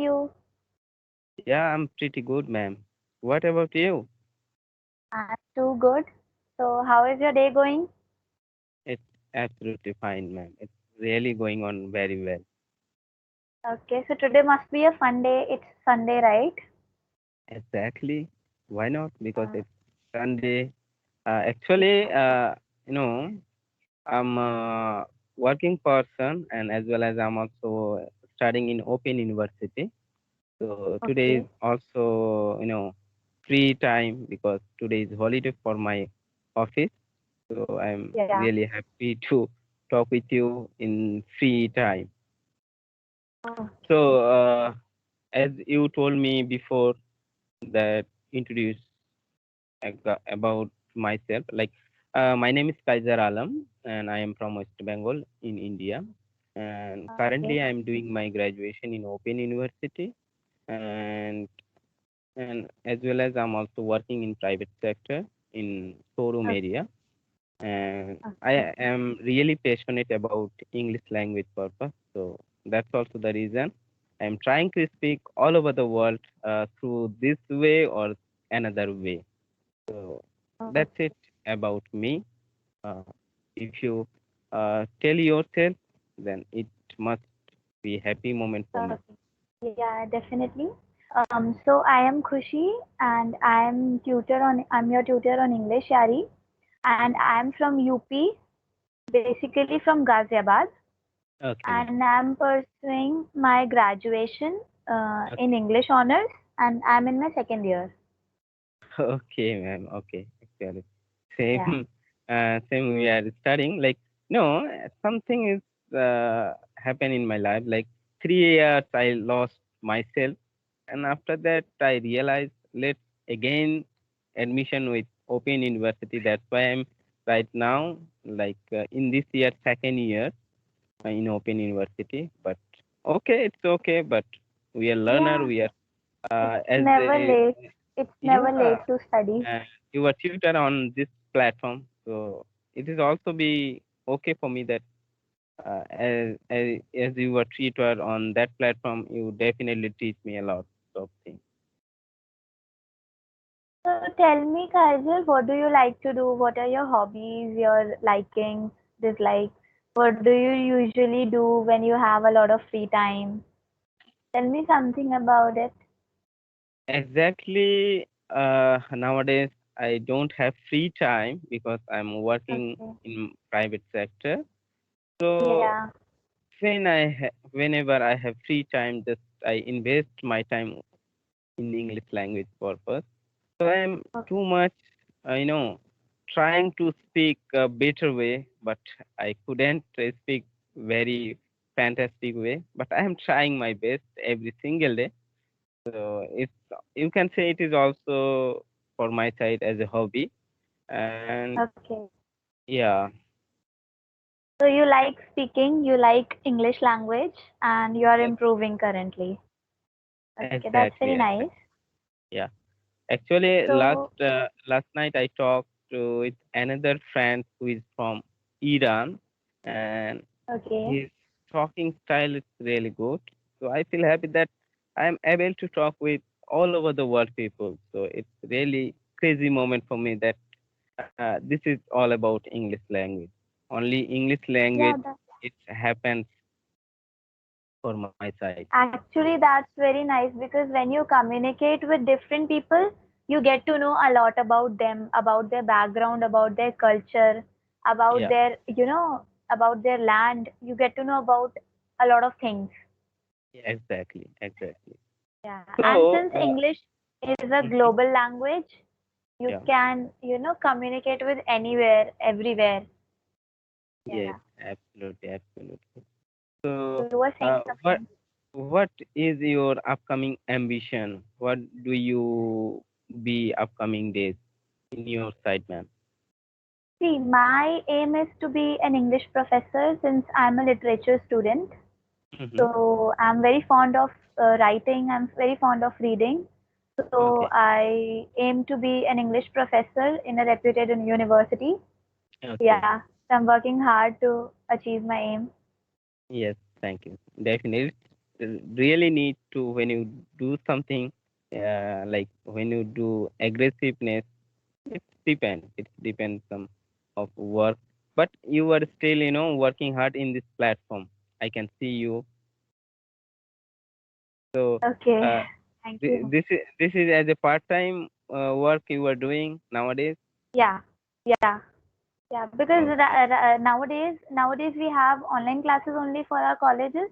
you? Yeah, I'm pretty good, ma'am. What about you? I'm too good. So, how is your day going? It's absolutely fine, ma'am. It's really going on very well. Okay, so today must be a fun day. It's Sunday, right? Exactly. Why not? Because Uh, it's Sunday. Actually, you know, I'm a working person and as well as I'm also studying in Open University. So today is okay. also, free time because today is holiday for my office. So I'm Yeah. really happy to talk with you in free time. Okay. So, as you told me before that introduce about myself, like my name is Kaiser Alam and I am from West Bengal in India. And Okay. currently I am doing my graduation in Open University and as well as I'm also working in private sector in showroom Okay. area. And I Okay. am really passionate about English language purpose. So that's also the reason I'm trying to speak all over the world through this way or another way. So that's Okay. it about me. Uh, if you tell yourself, then it must be happy moment for me. Okay. Yeah, definitely. So I am Khushi and I'm your tutor on English, Yari, and I'm from UP, basically from Ghaziabad, Okay, ma'am. and I'm pursuing my graduation in Okay. English honors, and I'm in my second year. Okay, ma'am. Okay, actually, Yeah. same, same. We are studying. Like, no, something is happened in my life. Like 3 years, I lost myself, and after that, I realized let's again admission with Open University. That's why I'm right now, like in this year, second year in Open University. But okay, it's okay. But we are learner. Yeah, We are it's as never a late. It's never yeah late to study. you are tutor on this platform, so it is also be okay for me that as you were tutor on that platform, you definitely teach me a lot of things. So tell me, Kaiser, what do you like to do? What are your hobbies, your likings, dislikes? What do you usually do when you have a lot of free time? Tell me something about it. Exactly. Nowadays, I don't have free time because I'm working Okay. in private sector. So Yeah. whenever I have free time, just I invest my time in English language purpose. So I'm Okay. too much, trying to speak a better way, but I couldn't speak very fantastic way. But I am trying my best every single day. So it's you can say it is also for my side as a hobby. And Okay. yeah, So you like speaking, you like English language, and you are ex- improving currently. Okay, that's exactly, very exactly. nice. Yeah. Actually, So, last night I talked with another friend who is from Iran, and okay. his talking style is really good. So I feel happy that I am able to talk with all over the world people. So it's really crazy moment for me that this is all about English language. Only English Yeah, language that, it happens for my side. actually, that's very nice because when you communicate with different people, you get to know a lot about them, about their background, about their culture, about Yeah, about their land. You get to know about a lot of things. yeah, exactly, exactly. Yeah, and So, since English is a mhm, global language, you yeah. can, communicate with anywhere, everywhere. Yes, Yeah. absolutely, absolutely. So, So you were saying what something. is your upcoming ambition? What do you be upcoming days in your side, ma'am? See, my aim is to be an English professor since I'm a literature student. Mm-hmm. So I'm very fond of writing. I'm very fond of reading. So Okay, I aim to be an English professor in a reputed university. okay. Yeah, so I'm working hard to achieve my aim. Yes, thank you. Definitely. really need to when you do something like when you do aggressiveness. It depends. It depends some of work, but you are still working hard in this platform. I can see you. So Okay. uh, Thank you. this is as a part time work you are doing nowadays. Yeah. Yeah. Yeah. Because Okay. nowadays we have online classes only for our colleges.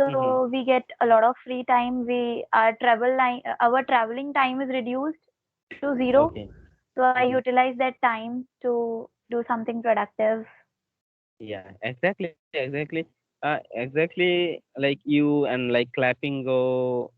Mm-hmm. So we get a lot of free time. Our traveling time is reduced to zero. Okay. So I Mm-hmm. utilize that time to do something productive. Yeah, exactly. Exactly like you and like clapping go,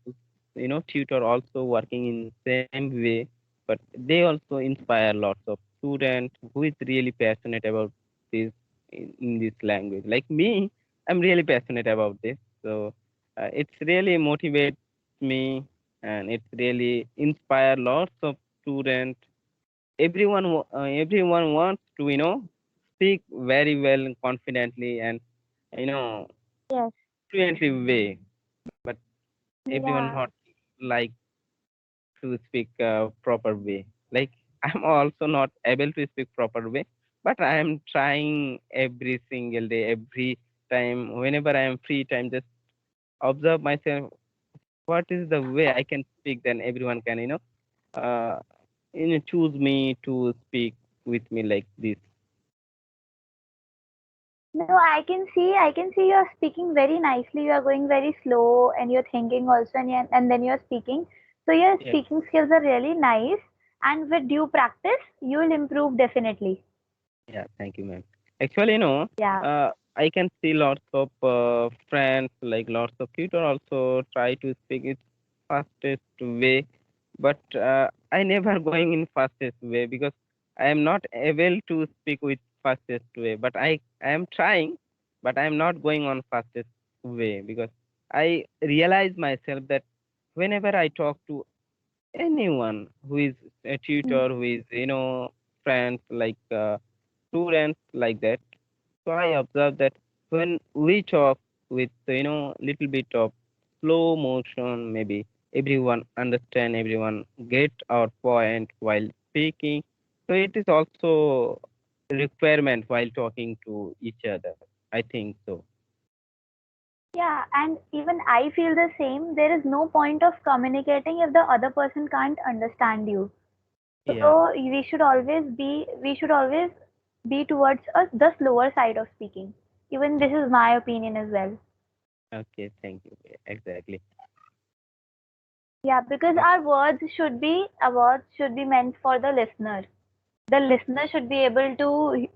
tutor also working in same way, but they also inspire lots of students who is really passionate about this in this language. Like me, I'm really passionate about this, so it's really motivates me and it's really inspire lots of students. Everyone wants to speak very well and confidently and you know Yes. fluently way, but everyone Yeah. not like to speak proper way. Like I'm also not able to speak proper way, but I am trying every single day, every time whenever I am free time, just observe myself what is the way I can speak, then everyone can uh, choose me to speak with me like this. No, I can see you are speaking very nicely. You are going very slow and you're thinking also and then you're speaking. So your Yeah. speaking skills are really nice and with due practice, you will improve definitely. Yeah, thank you, ma'am. Actually, Yeah. I can see lots of friends, like lots of tutor also try to speak it fastest way, but I never going in fastest way because I am not able to speak with fastest way. But I am trying, but I am not going on fastest way because I realize myself that whenever I talk to anyone who is a Mm. tutor, who is friends like. Students like that. So I observe that when we talk with little bit of slow motion, maybe everyone understand, everyone get our point while speaking. So it is also a requirement while talking to each other. I think so. Yeah, and even I feel the same. There is no point of communicating if the other person can't understand you. Yeah. So we should always be towards the slower side of speaking. Even this is my opinion as well. Okay. Thank you. Exactly. Yeah, because our words should be meant for the listener. The listener should be able to,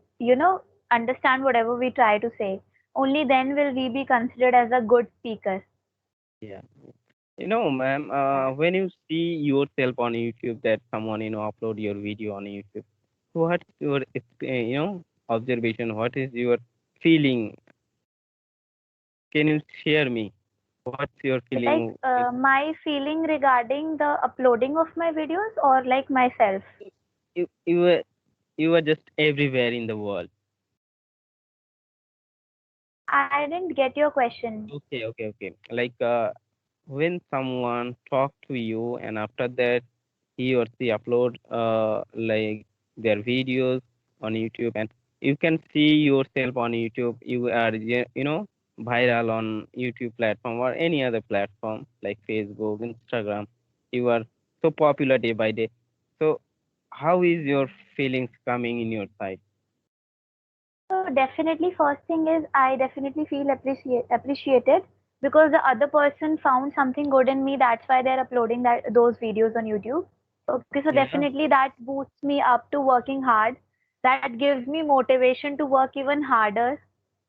understand whatever we try to say. Only then will we be considered as a good speaker. Yeah. Ma'am, Yeah. when you see yourself on YouTube that someone, upload your video on YouTube, what's your, observation? What is your feeling? Can you share me? What's your Like feeling? my feeling regarding the uploading of my videos or like myself. You were just everywhere in the world. I didn't get your question. Okay. Like when someone talk to you and after that he or she upload like their videos on YouTube and you can see yourself on YouTube. You are viral on YouTube platform or any other platform like Facebook, Instagram. You are so popular day by day. So how is your feelings coming in your side? So definitely, first thing is I definitely feel appreciated because the other person found something good in me. That's why they're uploading those videos on YouTube. Okay, so Yeah, definitely that boosts me up to working hard. That gives me motivation to work even harder.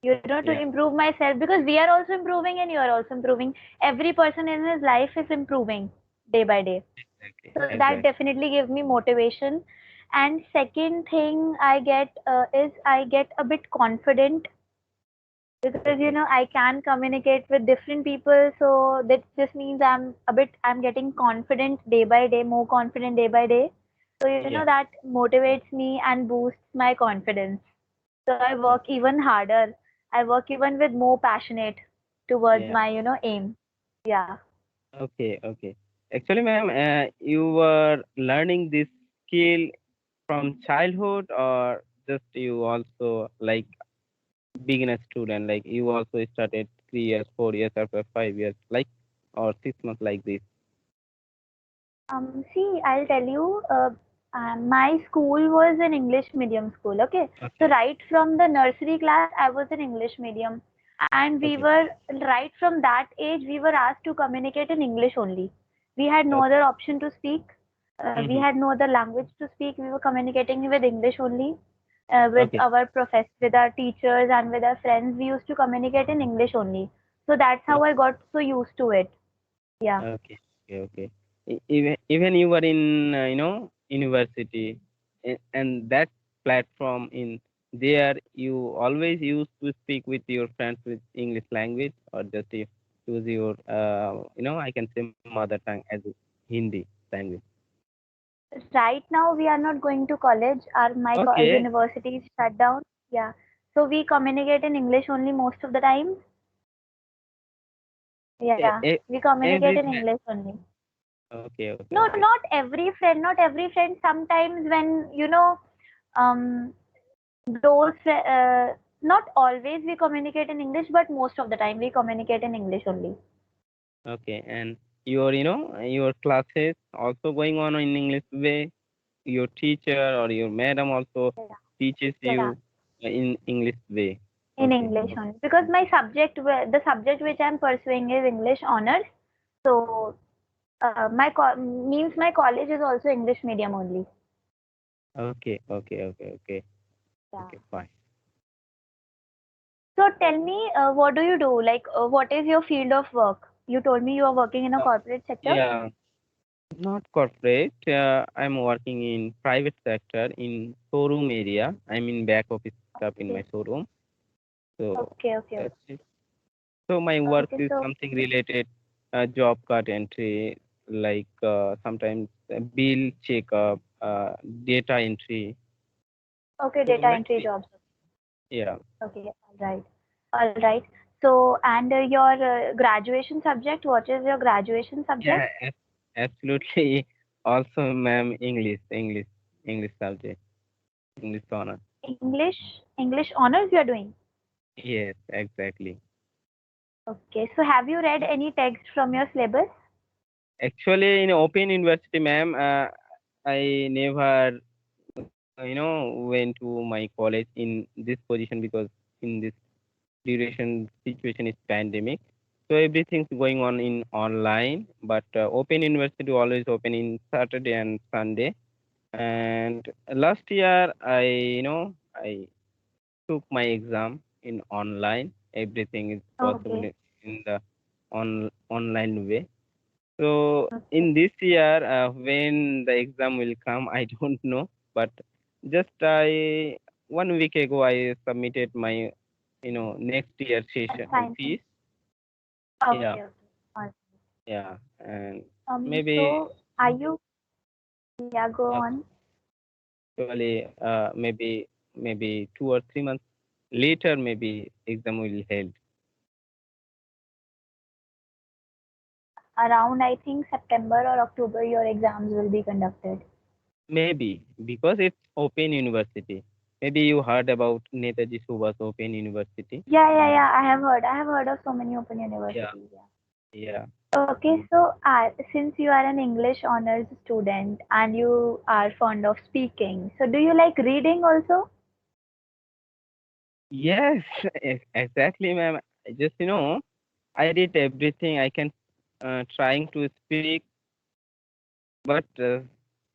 To yeah, improve myself because we are also improving and you are also improving. Every person in his life is improving day by day. exactly, So that exactly. definitely gives me motivation. And second thing I get is I get a bit confident because Okay. I can communicate with different people. So that just means I'm getting confident day by day, more confident day by day. So Yeah. that motivates me and boosts my confidence. So I work Okay. even harder. I work even with more passionate. towards Yeah. my, aim. Yeah. Okay. Okay. Actually, ma'am, you were learning this skill from childhood, or just you also like beginner student, like you also started 3 years, 4 years, after 5 years, like, or 6 months, like this? See, I'll tell you, my school was an English medium school, okay? So Okay. right from the nursery class, I was in English medium. And we Okay. were, right from that age, we were asked to communicate in English only. We had no other Okay. option to speak. We Mm-hmm. had no other language to speak. We were communicating with English only. With Okay. our with our teachers and with our friends, we used to communicate in English only. So that's how I got so used to it. Yeah. Okay, okay, okay. Even you were in university, and that platform in there, you always used to speak with your friends with English language, or just you use your I can say mother tongue as Hindi language. Right now, we are not going to college. Okay. University is shut down. Yeah. So we communicate in English only most of the time. e- Yeah. e- We communicate every in friend. English only. Okay, okay, No, okay. not every friend. Not every friend. Sometimes when, um, not always we communicate in English, but most of the time we communicate in English only. Okay, and your classes also going on in English way. Your teacher or your madam also Yeah. teaches Yeah. you in English way. In Okay. English only. Because my the subject which I'm pursuing is English honors. So means my college is also English medium only. Okay. Okay. Okay. Okay. Yeah. Okay. Fine. So tell me, what do you do? Like, what is your field of work? You told me you are working in a Uh, corporate sector. yeah. Not corporate. I'm working in private sector in showroom area. I'm in back office stuff in my Okay, showroom. So okay, okay, that's it. So my work okay. is So, something related, job card entry, like sometimes bill checkup, data entry. okay, So data like entry jobs. yeah. Okay, all right, all right. So, and your graduation subject, what is your graduation Yeah, subject? absolutely. Also, ma'am, English subject, English honor. English honors you are doing. Yes, exactly. Okay, so have you read any text from your syllabus? Actually, in Open University, ma'am, I never, went to my college in this position, because in this duration situation is pandemic. So everything's going on in online, but Open University always open in Saturday and Sunday. And last year, I took my exam in online. Everything is possible Okay, in the online way. So okay. in this year, when the exam will come, I don't know. But just I 1 week ago, I submitted my next year session Assignment. fees. Yeah, Okay, okay. All right. yeah, and maybe So are you, yeah, go uh, on. actually maybe 2 or 3 months later, maybe exam will held. Around, I think, September or October, your exams will be conducted. Maybe because it's Open University. Maybe you heard about Netaji Subhas Open University. Yeah, yeah, yeah. I have heard of so many open Yeah, universities. Yeah. yeah. Okay, so since you are an English honors student and you are fond of speaking, so do you like reading also? Yes, exactly, ma'am. Just I did everything I can, trying to speak, but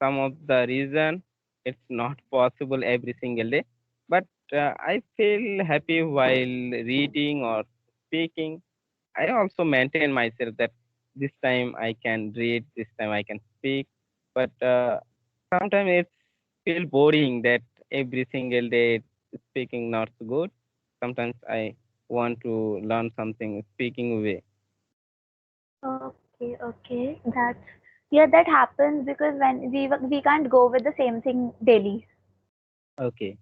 some of the reason it's not possible every single day. But I feel happy while reading or speaking. I also maintain myself that this time I can read, this time I can speak. But sometimes it feel boring that every single day speaking not so good. Sometimes I want to learn something speaking way. Okay, okay. That happens because when we can't go with the same thing daily. Okay.